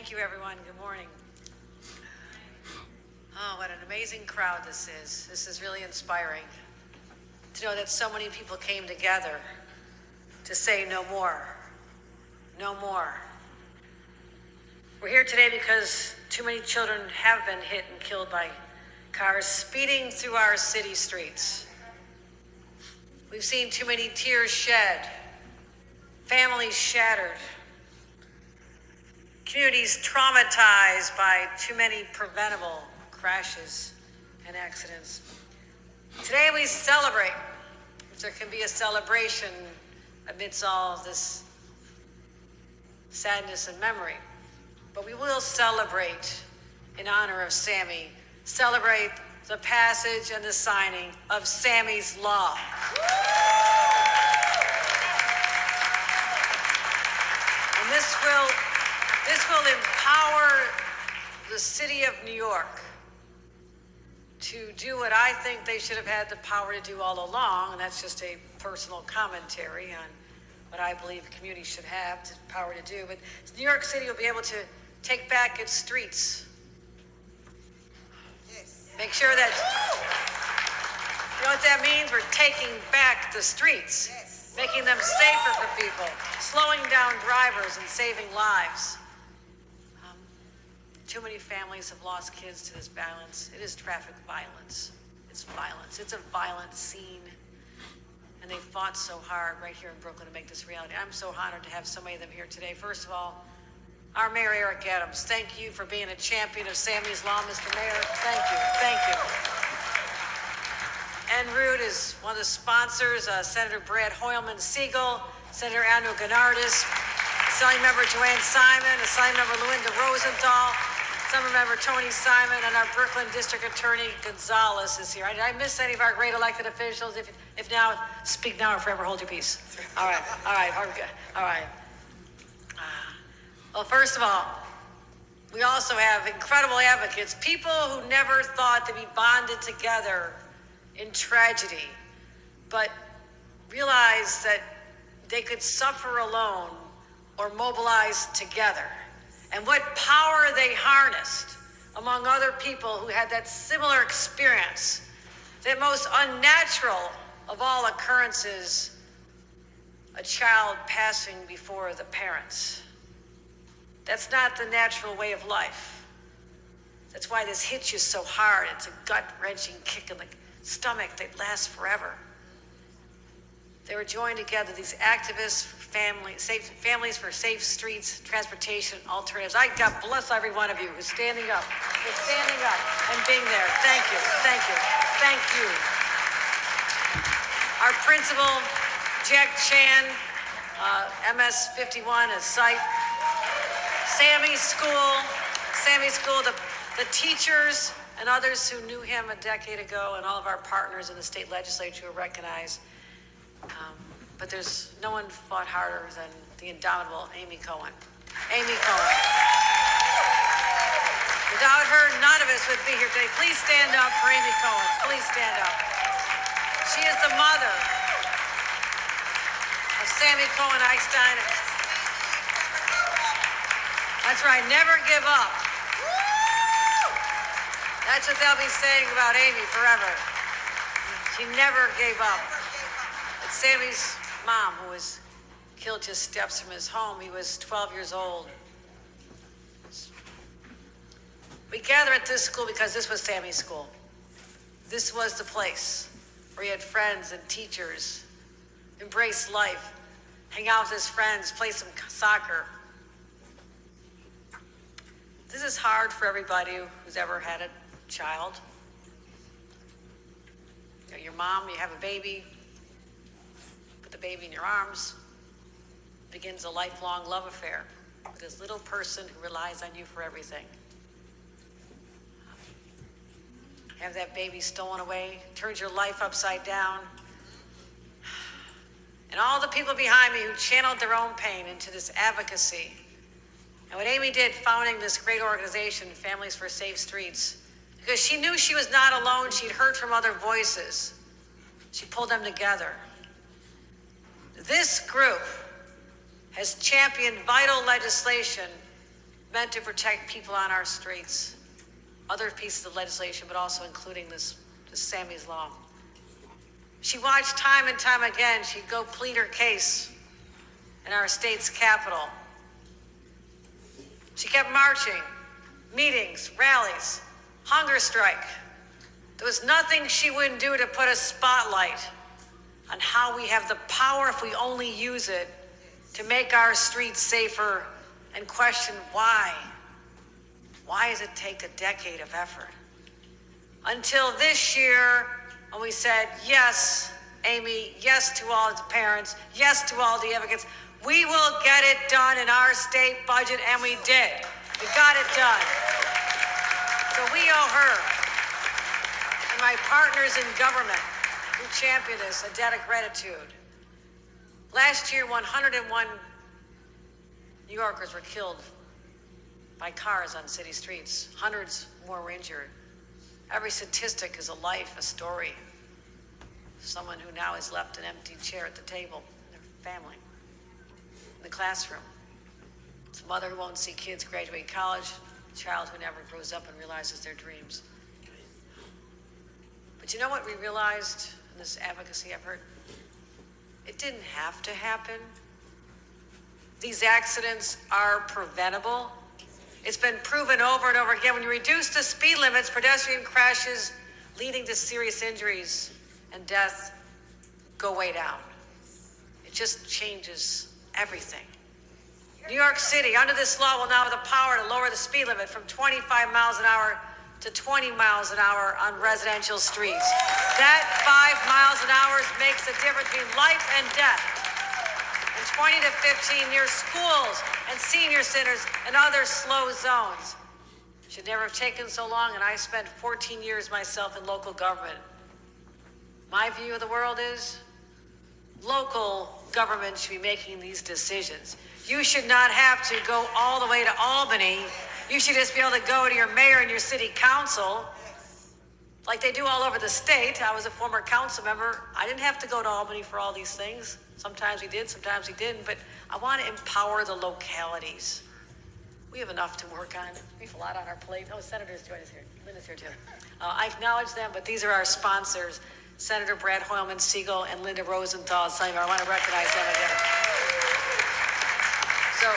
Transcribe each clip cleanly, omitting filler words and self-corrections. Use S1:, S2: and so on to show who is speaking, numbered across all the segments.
S1: Thank you, everyone. Good morning. Oh, what an amazing crowd this is. This is really inspiring to know that so many people came together to say no more. No more. We're here today because too many children have been hit and killed by cars speeding through our city streets. We've seen too many tears shed, families shattered, communities traumatized by too many preventable crashes and accidents. Today we celebrate, if there can be a celebration amidst all this sadness and memory. But we will celebrate in honor of Sammy, celebrate the passage and the signing of Sammy's Law. And this will empower the city of New York to do what I think they should have had the power to do all along, and that's just a personal commentary on what I believe communities should have the power to do. But New York City will be able to take back its streets. Yes. Make sure that, you know what that means? We're taking back the streets, yes, making them safer for people, slowing down drivers and saving lives. Too many families have lost kids to this violence. It is traffic violence. It's violence. It's a violent scene. And they fought so hard right here in Brooklyn to make this reality. I'm so honored to have so many of them here today. First of all, our Mayor, Eric Adams, thank you for being a champion of Sammy's Law, Mr. Mayor. Thank you. Thank you. En route is one of the sponsors, Senator Brad Hoylman Siegel, Senator Anu Gennardis, Assembly Member Joanne Simon, Assembly Member Luinda Rosenthal, Assembly Member Tony Simon, and our Brooklyn District Attorney Gonzalez is here. Did I miss any of our great elected officials? If now, speak now or forever hold your peace. All right. Well, first of all, we also have incredible advocates, people who never thought to be bonded together in tragedy, but realized that they could suffer alone or mobilize together. And what power they harnessed among other people who had that similar experience, that most unnatural of all occurrences, a child passing before the parents. That's not the natural way of life. That's why this hits you so hard. It's a gut-wrenching kick in the stomach that lasts forever. They were joined together, these activists for families for safe streets, transportation alternatives. God bless every one of you who's standing up. You're standing up and being there. Thank you, thank you, thank you. Our principal, Jack Chan, MS 51, a site. Sammy's School, the teachers and others who knew him a decade ago, and all of our partners in the state legislature who recognize. But there's no one fought harder than the indomitable Amy Cohen. Amy Cohen. Without her, none of us would be here today. Please stand up for Amy Cohen. Please stand up. She is the mother of Sammy Cohen Einstein. That's right, never give up. That's what they'll be saying about Amy forever. She never gave up. It's Sammy's mom, who was killed just steps from his home. He was 12 years old. We gather at this school because this was Sammy's school. This was the place where he had friends and teachers, embrace life, hang out with his friends, play some soccer. This is hard for everybody who's ever had a child. You know, your mom, you have a baby, put the baby in your arms, begins a lifelong love affair with this little person who relies on you for everything. Have that baby stolen away, turns your life upside down. And all the people behind me who channeled their own pain into this advocacy. And what Amy did founding this great organization, Families for Safe Streets, because she knew she was not alone. She'd heard from other voices. She pulled them together. This group has championed vital legislation meant to protect people on our streets, other pieces of legislation, but also including this Sammy's Law. She watched time and time again. She'd go plead her case in our state's capital. She kept marching, meetings, rallies, hunger strike. There was nothing she wouldn't do to put a spotlight on how we have the power, if we only use it, to make our streets safer, and question why. Why does it take a decade of effort? Until this year, when we said, yes, Amy, yes to all the parents, yes to all the advocates, we will get it done in our state budget, and we did. We got it done. So we owe her and my partners in government who championed this a debt of gratitude. Last year, 101 New Yorkers were killed by cars on city streets. Hundreds more were injured. Every statistic is a life, a story. Someone who now has left an empty chair at the table, their family, in the classroom. It's a mother who won't see kids graduate college, a child who never grows up and realizes their dreams. But you know what we realized in this advocacy effort? It didn't have to happen. These accidents are preventable. It's been proven over and over again. When you reduce the speed limits, pedestrian crashes leading to serious injuries and death go way down. It just changes everything. New York City, under this law, will now have the power to lower the speed limit from 25 miles an hour to 20 miles an hour on residential streets. That 5 miles an hour makes the difference between life and death. And 20 to 15 near schools and senior centers and other slow zones. Should never have taken so long, and I spent 14 years myself in local government. My view of the world is local government should be making these decisions. You should not have to go all the way to Albany. You should just be able to go to your mayor and your city council like they do all over the state. I was a former council member. I didn't have to go to Albany for all these things. Sometimes we did, sometimes we didn't. But I want to empower the localities. We have enough to work on. We have a lot on our plate. Oh, Senator's joining us here. Linda's here too. I acknowledge them, but these are our sponsors, Senator Brad Hoylman Siegel and Linda Rosenthal. I want to recognize them again. So,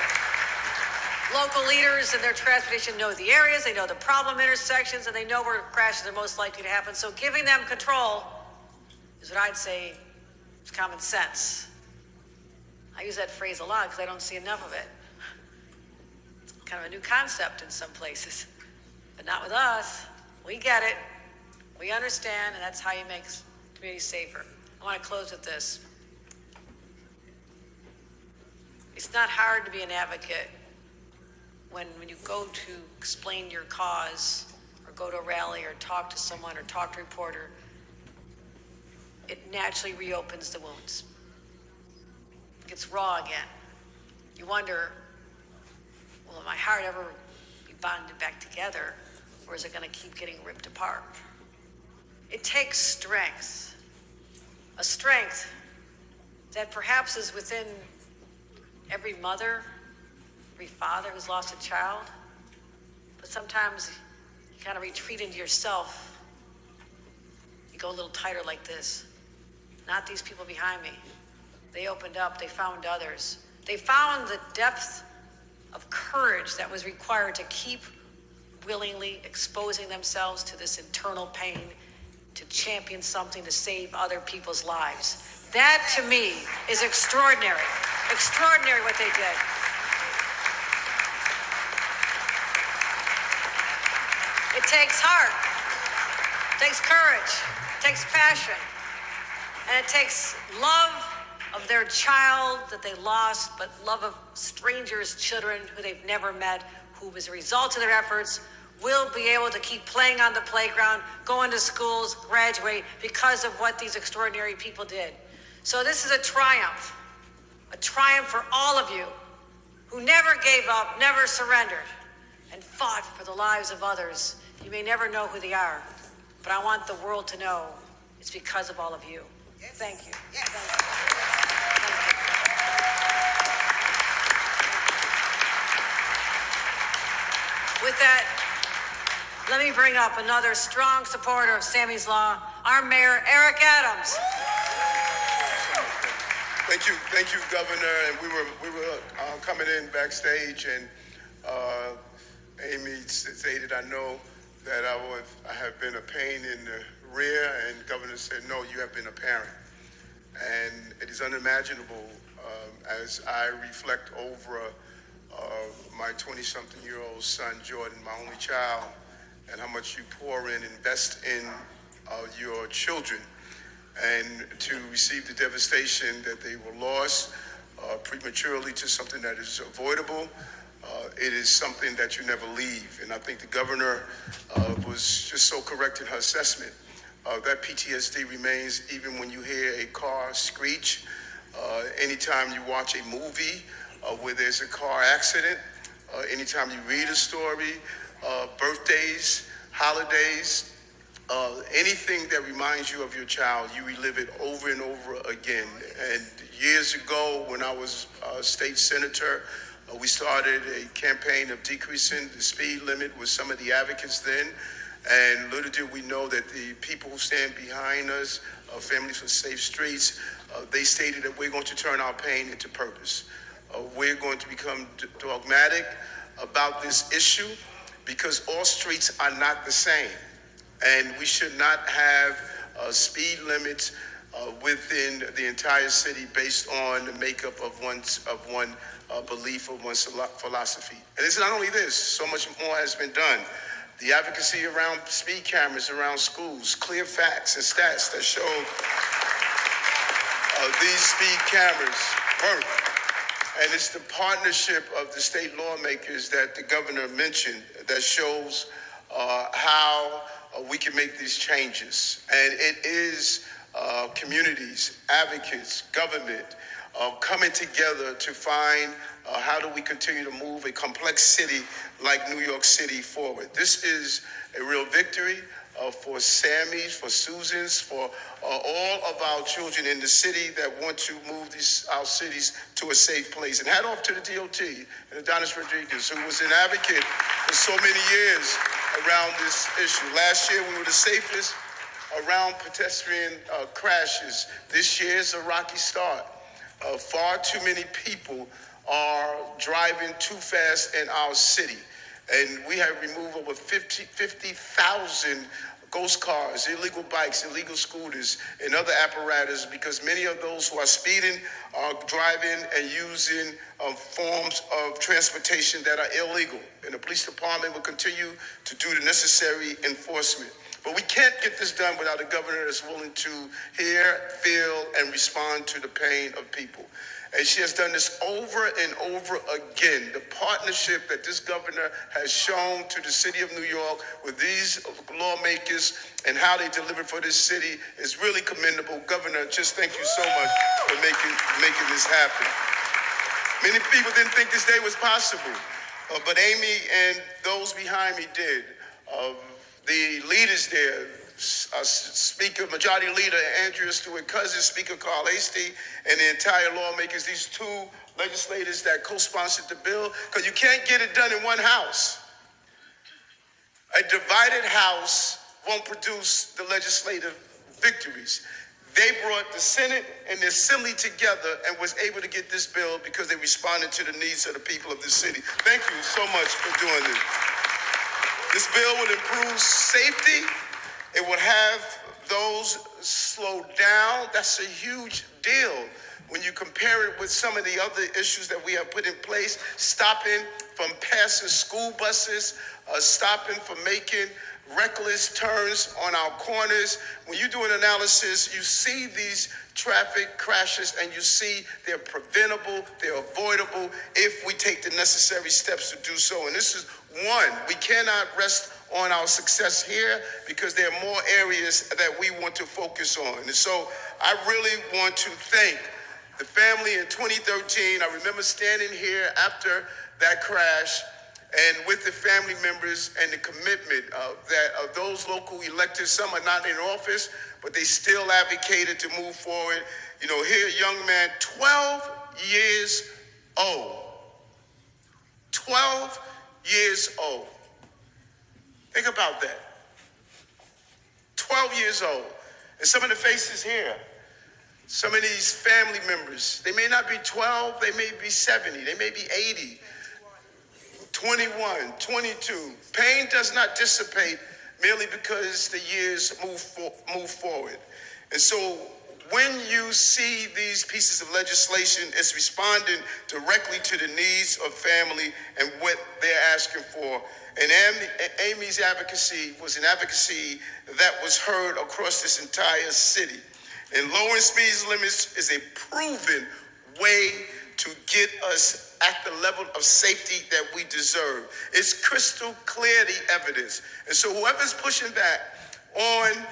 S1: local leaders and their transportation know the areas, they know the problem intersections, and they know where crashes are most likely to happen. So giving them control is what I'd say is common sense. I use that phrase a lot because I don't see enough of it. It's kind of a new concept in some places, but not with us. We get it, we understand, and that's how you make communities safer. I want to close with this. It's not hard to be an advocate when you go to explain your cause or go to a rally or talk to someone or talk to a reporter. It naturally reopens the wounds. It gets raw again. You wonder, will my heart ever be bonded back together, or is it going to keep getting ripped apart? It takes strength, a strength that perhaps is within every mother, every father who's lost a child, but sometimes you kind of retreat into yourself. You go a little tighter like this. Not these people behind me. They opened up, they found others. They found the depth of courage that was required to keep willingly exposing themselves to this internal pain, to champion something to save other people's lives. That, to me, is extraordinary. Extraordinary what they did. It takes heart, it takes courage, it takes passion, and it takes love of their child that they lost, but love of strangers' children who they've never met, who, as a result of their efforts, will be able to keep playing on the playground, going to schools, graduate, because of what these extraordinary people did. So this is a triumph for all of you who never gave up, never surrendered, and fought for the lives of others. You may never know who they are, but I want the world to know it's because of all of you. Yes. Thank you. Yes. Thank you. with that, let me bring up another strong supporter of Sammy's Law, our Mayor, Eric Adams.
S2: Thank you, Governor. And we were coming in backstage, and Amy stated, "I know that I have been a pain in the rear," and the Governor said, "No, you have been a parent." And it is unimaginable as I reflect over my 20-something-year-old son, Jordan, my only child, and how much you pour in, invest in your children, and to receive the devastation that they were lost prematurely to something that is avoidable. It is something that you never leave. And I think the Governor was just so correct in her assessment. That PTSD remains even when you hear a car screech, anytime you watch a movie where there's a car accident, anytime you read a story, birthdays, holidays, anything that reminds you of your child, you relive it over and over again. And years ago, when I was state senator, we started a campaign of decreasing the speed limit with some of the advocates then. And little did we know that the people who stand behind us, Families for Safe Streets, they stated that we're going to turn our pain into purpose. We're going to become dogmatic about this issue because all streets are not the same. And we should not have speed limits within the entire city based on the makeup of one belief or one's philosophy. And it's not only this, so much more has been done. The advocacy around speed cameras around schools, clear facts and stats that show these speed cameras work. And it's the partnership of the state lawmakers that the Governor mentioned that shows how we can make these changes. And it is communities, advocates, government coming together to find how do we continue to move a complex city like New York City forward. This is a real victory for Sammy's, for Susan's, for all of our children in the city that want to move our cities to a safe place. And hat off to the DOT and Adonis Rodriguez, who was an advocate for so many years around this issue. Last year, we were the safest around pedestrian crashes. This year is a rocky start. Far too many people are driving too fast in our city. And we have removed over 50,000 ghost cars, illegal bikes, illegal scooters, and other apparatus because many of those who are speeding are driving and using forms of transportation that are illegal. And the police department will continue to do the necessary enforcement. But we can't get this done without a governor that's willing to hear, feel, and respond to the pain of people. And she has done this over and over again. The partnership that this governor has shown to the city of New York with these lawmakers and how they deliver for this city is really commendable. Governor, just thank you so much for making this happen. Many people didn't think this day was possible, but Amy and those behind me did. The leaders there, Speaker, Majority Leader Andrea Stewart-Cousins, Speaker Carl Heastie, and the entire lawmakers, these two legislators that co-sponsored the bill, because you can't get it done in one house. A divided house won't produce the legislative victories. They brought the Senate and the Assembly together and was able to get this bill because they responded to the needs of the people of the city. Thank you so much for doing this. This bill will improve safety. It will have those slow down. That's a huge deal when you compare it with some of the other issues that we have put in place, stopping from passing school buses, stopping from making reckless turns on our corners. When you do an analysis, you see these traffic crashes and you see they're preventable, they're avoidable if we take the necessary steps to do so. And this is one. We cannot rest on our success here because there are more areas that we want to focus on. And so I really want to thank the family in 2013. I remember standing here after that crash and with the family members and the commitment of those local electeds. Some are not in office, but they still advocated to move forward. You know, here a young man, 12 years old, 12 years old, Think about that. 12 years old. And some of the faces here, some of these family members, they may not be 12, they may be 70, they may be 80, 21, 22. Pain does not dissipate merely because the years move forward. And so when you see these pieces of legislation, it's responding directly to the needs of family and what they're asking for. And Amy's advocacy was an advocacy that was heard across this entire city. And lowering speed limits is a proven way to get us at the level of safety that we deserve. It's crystal clear, the evidence. And so whoever's pushing back on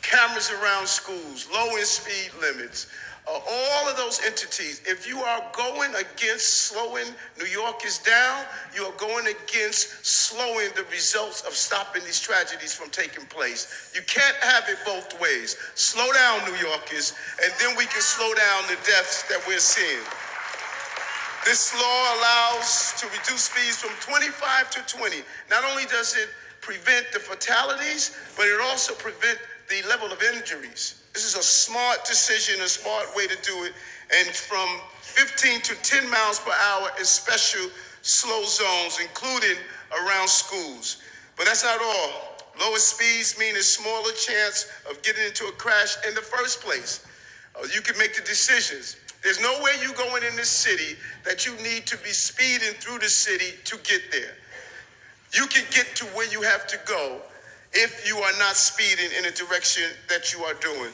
S2: cameras around schools, lowering speed limits, all of those entities, if you are going against slowing New Yorkers down, you are going against slowing the results of stopping these tragedies from taking place. You can't have it both ways. Slow down, New Yorkers, and then we can slow down the deaths that we're seeing. This law allows to reduce speeds from 25 to 20. Not only does it prevent the fatalities, but it also prevents the level of injuries. This is a smart decision, a smart way to do it. And from 15 to 10 miles per hour in special slow zones, including around schools. But that's not all. Lower speeds mean a smaller chance of getting into a crash in the first place. You can make the decisions. There's nowhere you going in this city that you need to be speeding through the city to get there. You can get to where you have to go if you are not speeding in the direction that you are doing.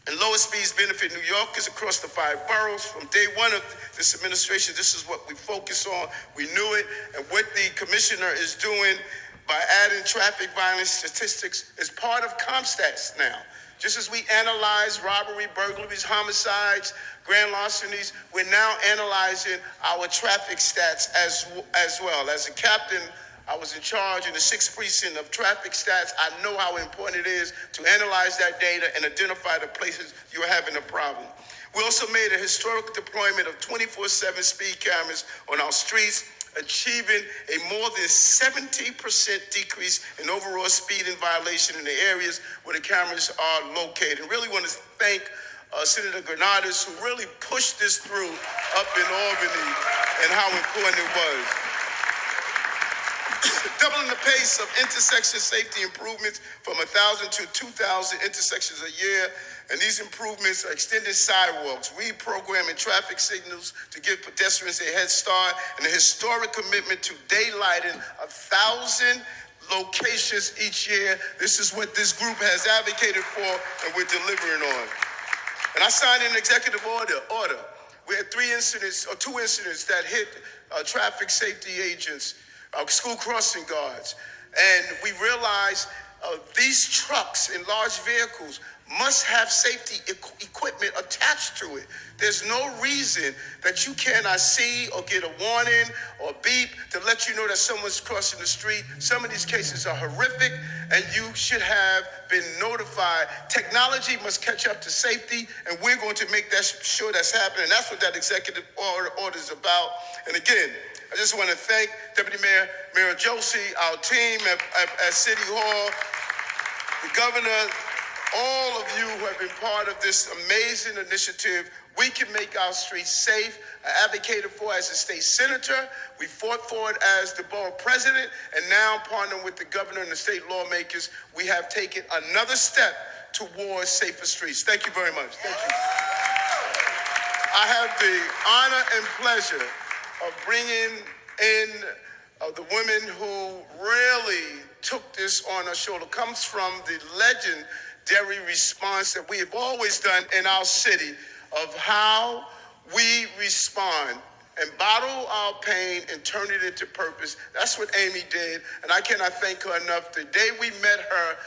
S2: And lower speeds benefit New Yorkers across the 5 boroughs. From day one of this administration, this is what we focus on. We knew it. And what the commissioner is doing by adding traffic violence statistics is part of CompStats now. Just as we analyze robbery, burglaries, homicides, grand larcenies, we're now analyzing our traffic stats as well. As a captain, I was in charge in the 6th precinct of traffic stats. I know how important it is to analyze that data and identify the places you're having a problem. We also made a historic deployment of 24/7 speed cameras on our streets, achieving a more than 70% decrease in overall speed and violation in the areas where the cameras are located. And really want to thank Senator Granados, who really pushed this through up in Albany, and how important it was. Doubling the pace of intersection safety improvements from 1,000 to 2,000 intersections a year. And these improvements are extended sidewalks, reprogramming traffic signals to give pedestrians a head start, and a historic commitment to daylighting 1,000 locations each year. This is what this group has advocated for, and we're delivering on. And I signed an executive order. We had 2 incidents that hit traffic safety agents, school crossing guards. And we realized these trucks and large vehicles must have safety equipment attached to it. There's no reason that you cannot see or get a warning or beep to let you know that someone's crossing the street. Some of these cases are horrific, and you should have been notified. Technology must catch up to safety, and we're going to make sure that's happening. That's what that executive order is about. And again, I just want to thank Deputy Mayor Josie, our team at City Hall, the governor, all of you who have been part of this amazing initiative. We can make our streets safe. I advocated for it as a state senator. We fought for it as the borough president. And now, partnering with the governor and the state lawmakers, we have taken another step towards safer streets. Thank you very much. Thank you. I have the honor and pleasure of bringing in the women who really took this on her shoulder. Comes from the legendary response that we have always done in our city of how we respond and bottle our pain and turn it into purpose. That's what Amy did, and I cannot thank her enough. The day we met her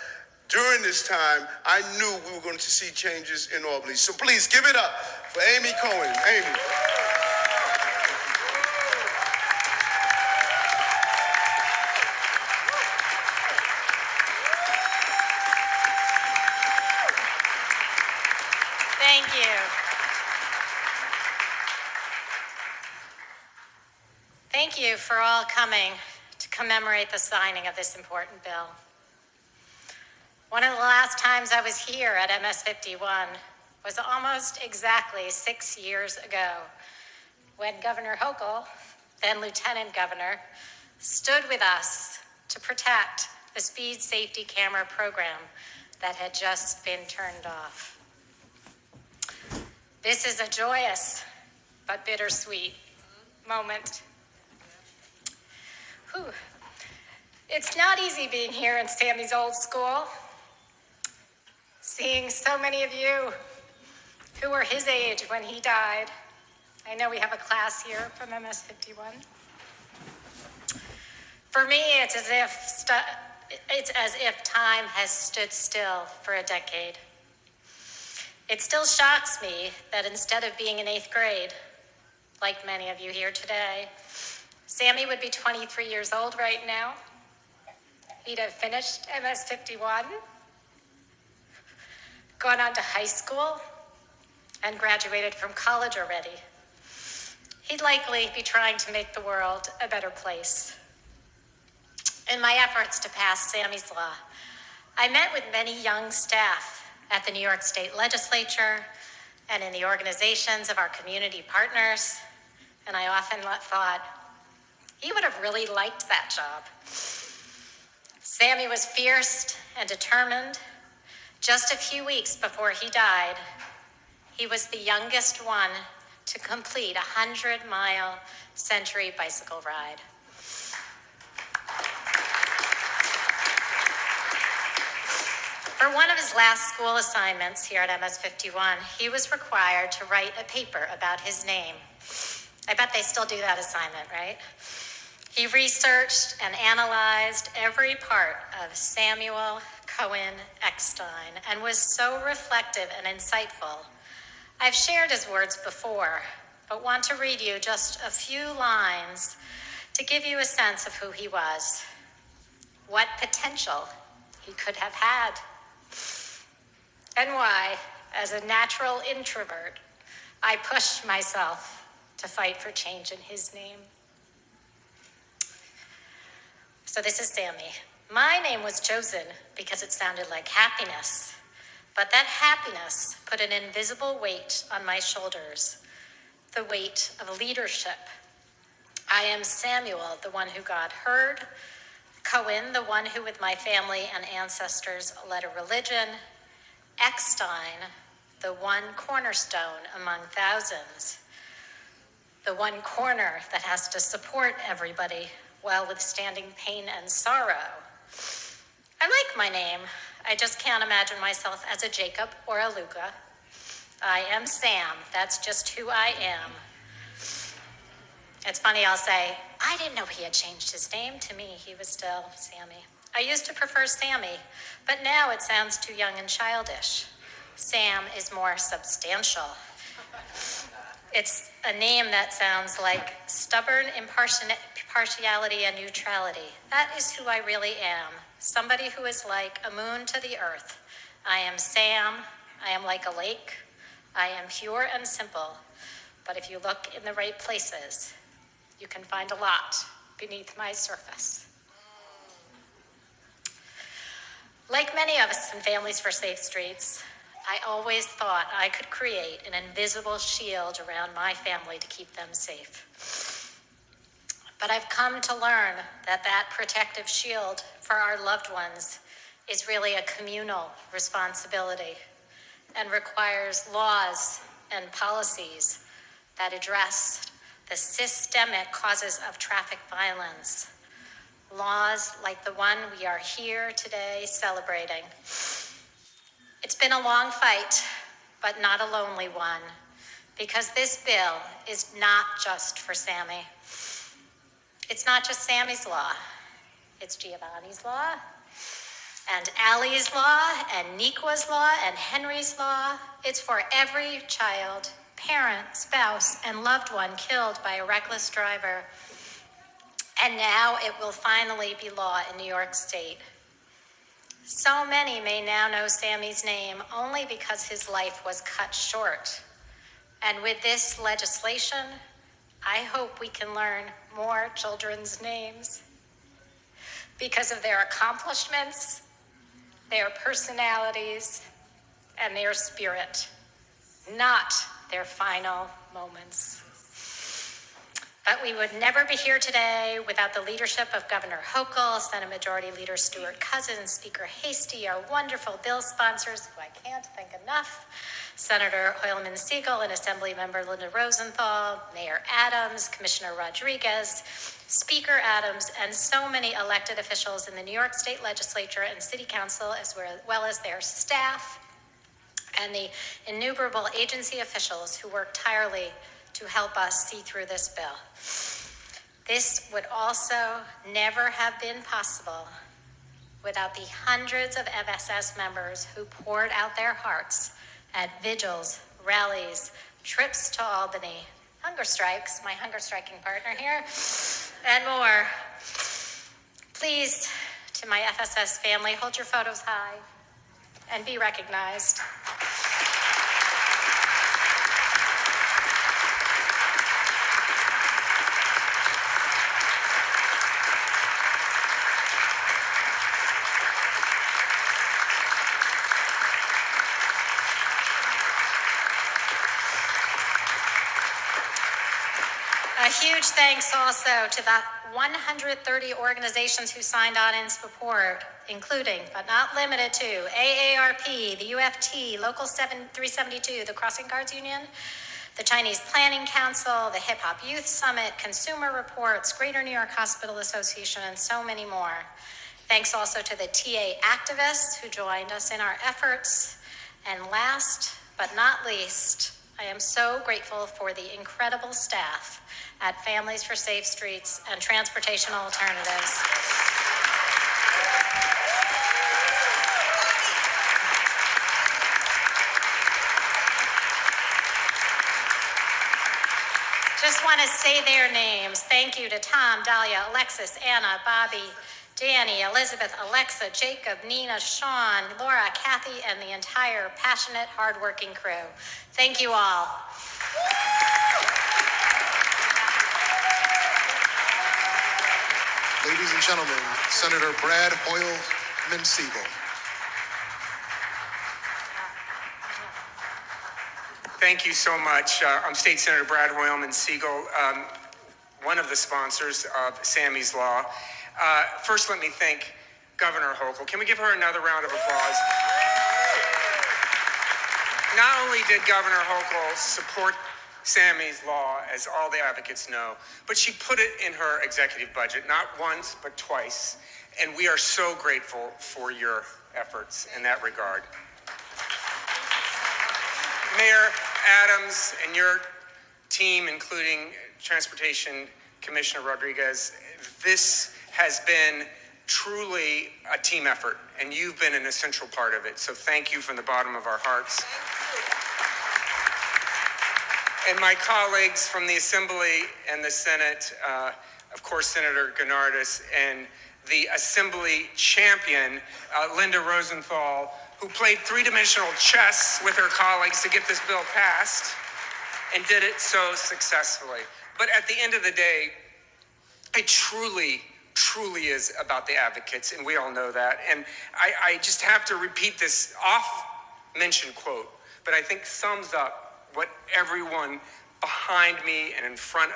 S2: during this time, I knew we were going to see changes in Albany. So please give it up for Amy Cohen. Amy.
S3: Thank you. Thank you for all coming to commemorate the signing of this important bill. One of the last times I was here at MS 51 was almost exactly 6 years ago, when Governor Hochul, then Lieutenant Governor, stood with us to protect the speed safety camera program that had just been turned off. This is a joyous but bittersweet moment. Whew. It's not easy being here in Sammy's old school, seeing so many of you who were his age when he died. I know we have a class here from MS 51. For me, it's as if time has stood still for a decade. It still shocks me that instead of being in 8th grade, like many of you here today, Sammy would be 23 years old right now. He'd have finished MS 51, gone on to high school, and graduated from college already. He'd likely be trying to make the world a better place. In my efforts to pass Sammy's Law, I met with many young staff at the New York State Legislature and in the organizations of our community partners, and I often thought, he would have really liked that job. Sammy was fierce and determined. Just a few weeks before he died, he was the youngest one to complete a 100-mile Century bicycle ride. For one of his last school assignments here at MS 51, he was required to write a paper about his name. I bet they still do that assignment, right? He researched and analyzed every part of Samuel Cohen Eckstein and was so reflective and insightful. I've shared his words before, but want to read you just a few lines to give you a sense of who he was, what potential he could have had, and why, as a natural introvert, I pushed myself to fight for change in his name. So this is Sammy. My name was chosen because it sounded like happiness, but that happiness put an invisible weight on my shoulders, the weight of leadership. I am Samuel, the one who God heard, Cohen, the one who with my family and ancestors led a religion, Eckstein, the one cornerstone among thousands, the one corner that has to support everybody while withstanding pain and sorrow. I like my name. I just can't imagine myself as a Jacob or a Luca. I am Sam. That's just who I am. It's funny, I'll say, I didn't know he had changed his name. To me, he was still Sammy. I used to prefer Sammy, but now it sounds too young and childish. Sam is more substantial. It's a name that sounds like stubborn impartiality and neutrality. That is who I really am. Somebody who is like a moon to the earth. I am Sam. I am like a lake. I am pure and simple. But if you look in the right places, you can find a lot beneath my surface. Like many of us in Families for Safe Streets, I always thought I could create an invisible shield around my family to keep them safe. But I've come to learn that that protective shield for our loved ones is really a communal responsibility and requires laws and policies that address the systemic causes of traffic violence. Laws like the one we are here today celebrating. It's been a long fight, but not a lonely one, because this bill is not just for Sammy. It's not just Sammy's law. It's Giovanni's law, and Allie's law, and Nikwa's law, and Henry's law. It's for every child, parent, spouse, and loved one killed by a reckless driver. And now it will finally be law in New York State. So many may now know Sammy's name only because his life was cut short. And with this legislation, I hope we can learn more children's names. because of their accomplishments, their personalities, and their spirit, not their final moments. But we would never be here today without the leadership of Governor Hochul, Senate Majority Leader Stuart Cousins, Speaker Hasty, our wonderful bill sponsors, who I can't thank enough, Senator Hoylman Siegel and Assembly Member Linda Rosenthal, Mayor Adams, Commissioner Rodriguez, Speaker Adams, and so many elected officials in the New York State Legislature and City Council, as well as their staff, and the innumerable agency officials who work tirelessly to help us see through this bill. This would also never have been possible without the hundreds of FSS members who poured out their hearts at vigils, rallies, trips to Albany, hunger strikes, my hunger striking partner here, and more. Please, to my FSS family, hold your photos high and be recognized. A huge thanks also to the 130 organizations who signed on in support, including, but not limited to, AARP, the UFT, Local 372, the Crossing Guards Union, the Chinese Planning Council, the Hip Hop Youth Summit, Consumer Reports, Greater New York Hospital Association, and so many more. Thanks also to the TA activists who joined us in our efforts. And last but not least, I am so grateful for the incredible staff at Families for Safe Streets and Transportation Alternatives. Just want to say their names. Thank you to Tom, Dahlia, Alexis, Anna, Bobby, Danny, Elizabeth, Alexa, Jacob, Nina, Sean, Laura, Kathy, and the entire passionate, hardworking crew. Thank you all.
S4: Ladies and gentlemen, Senator Brad Hoylman Siegel.
S5: Thank you so much. I'm State Senator Brad Hoylman Siegel, one of the sponsors of Sammy's Law. First, let me thank Governor Hochul. Can we give her another round of applause? Not only did Governor Hochul support Sammy's Law, as all the advocates know, but she put it in her executive budget, not once, but twice. And we are so grateful for your efforts in that regard. Mayor Adams and your team, including Transportation Commissioner Rodriguez, this has been truly a team effort, and you've been an essential part of it. So thank you from the bottom of our hearts. And my colleagues from the Assembly and the Senate, of course, Senator Gennardis, and the Assembly champion, Linda Rosenthal, who played three-dimensional chess with her colleagues to get this bill passed and did it so successfully. But at the end of the day, it truly is about the advocates, and we all know that. And I just have to repeat this oft-mentioned quote, but I think sums up what everyone behind me and in front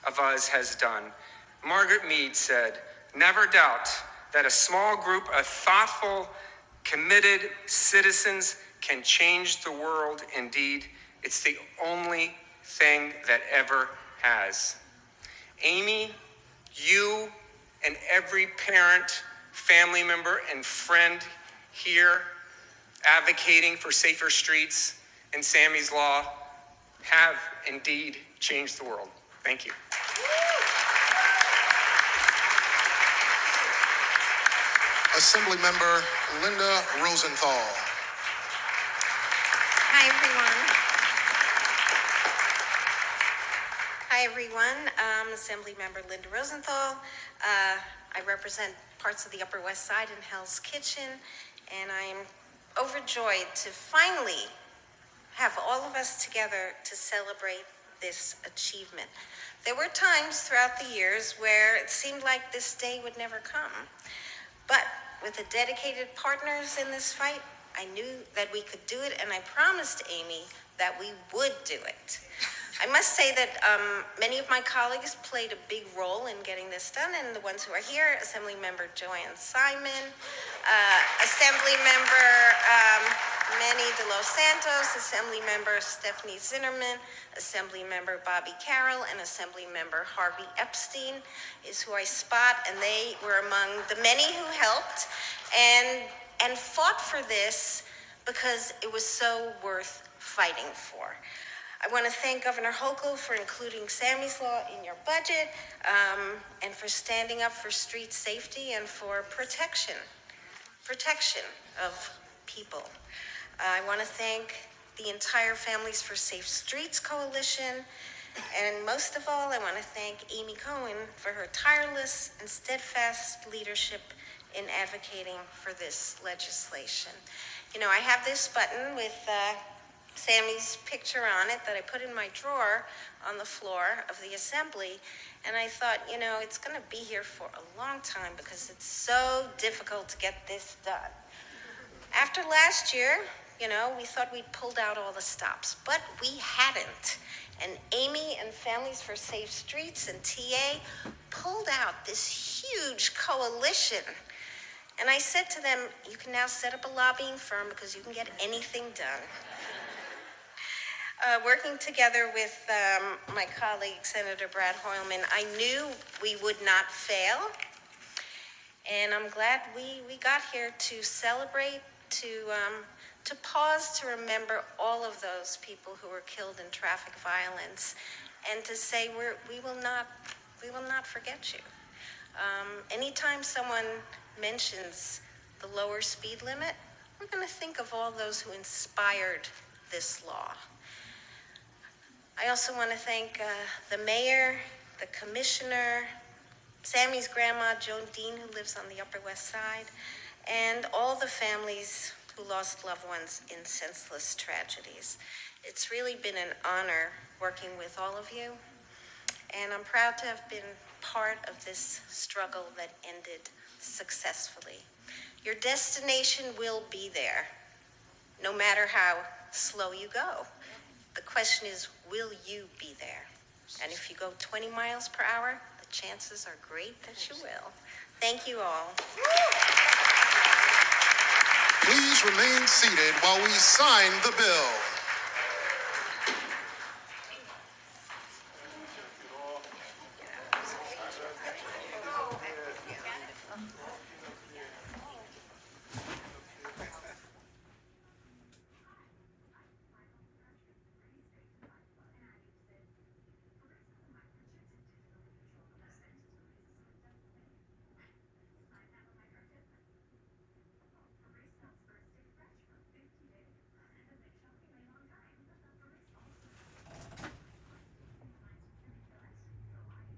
S5: of us has done. Margaret Mead said, "Never doubt that a small group of thoughtful, committed citizens can change the world. Indeed, it's the only thing that ever has." Amy, you and every parent, family member, and friend here advocating for safer streets and Sammy's Law have indeed changed the world. Thank you.
S4: Assembly Member Linda Rosenthal.
S6: Hi, everyone. Assembly Member Linda Rosenthal. I represent parts of the Upper West Side in Hell's Kitchen, and I am overjoyed to finally have all of us together to celebrate this achievement. There were times throughout the years where it seemed like this day would never come. But with the dedicated partners in this fight, I knew that we could do it, and I promised Amy that we would do it. I must say that many of my colleagues played a big role in getting this done, and the ones who are here, Assemblymember Joanne Simon, Assemblymember Manny De Los Santos, Assemblymember Stephanie Zinnerman, Assemblymember Bobby Carroll, and Assemblymember Harvey Epstein is who I spot, and they were among the many who helped and fought for this because it was so worth fighting for. I want to thank Governor Hochul for including Sammy's Law in your budget, and for standing up for street safety and for protection of people. I want to thank the entire Families for Safe Streets Coalition, and most of all, I want to thank Amy Cohen for her tireless and steadfast leadership in advocating for this legislation. You know, I have this button with Sammy's picture on it that I put in my drawer on the floor of the assembly, and I thought, you know, it's going to be here for a long time because it's so difficult to get this done. After last year, you know, we thought we'd pulled out all the stops, but we hadn't. And Amy and Families for Safe Streets and TA pulled out this huge coalition. And I said to them, you can now set up a lobbying firm because you can get anything done. Working together with my colleague, Senator Brad Hoylman, I knew we would not fail. And I'm glad we got here to celebrate, to pause, to remember all of those people who were killed in traffic violence, and to say we will not forget you. Anytime someone mentions the lower speed limit, we're going to think of all those who inspired this law. I also want to thank the mayor, the commissioner, Sammy's grandma, Joan Dean, who lives on the Upper West Side, and all the families who lost loved ones in senseless tragedies. It's really been an honor working with all of you, and I'm proud to have been part of this struggle that ended successfully. Your destination will be there, no matter how slow you go. The question is, will you be there? And if you go 20 miles per hour, the chances are great that you will. Thank you all.
S4: Please remain seated while we sign the bill.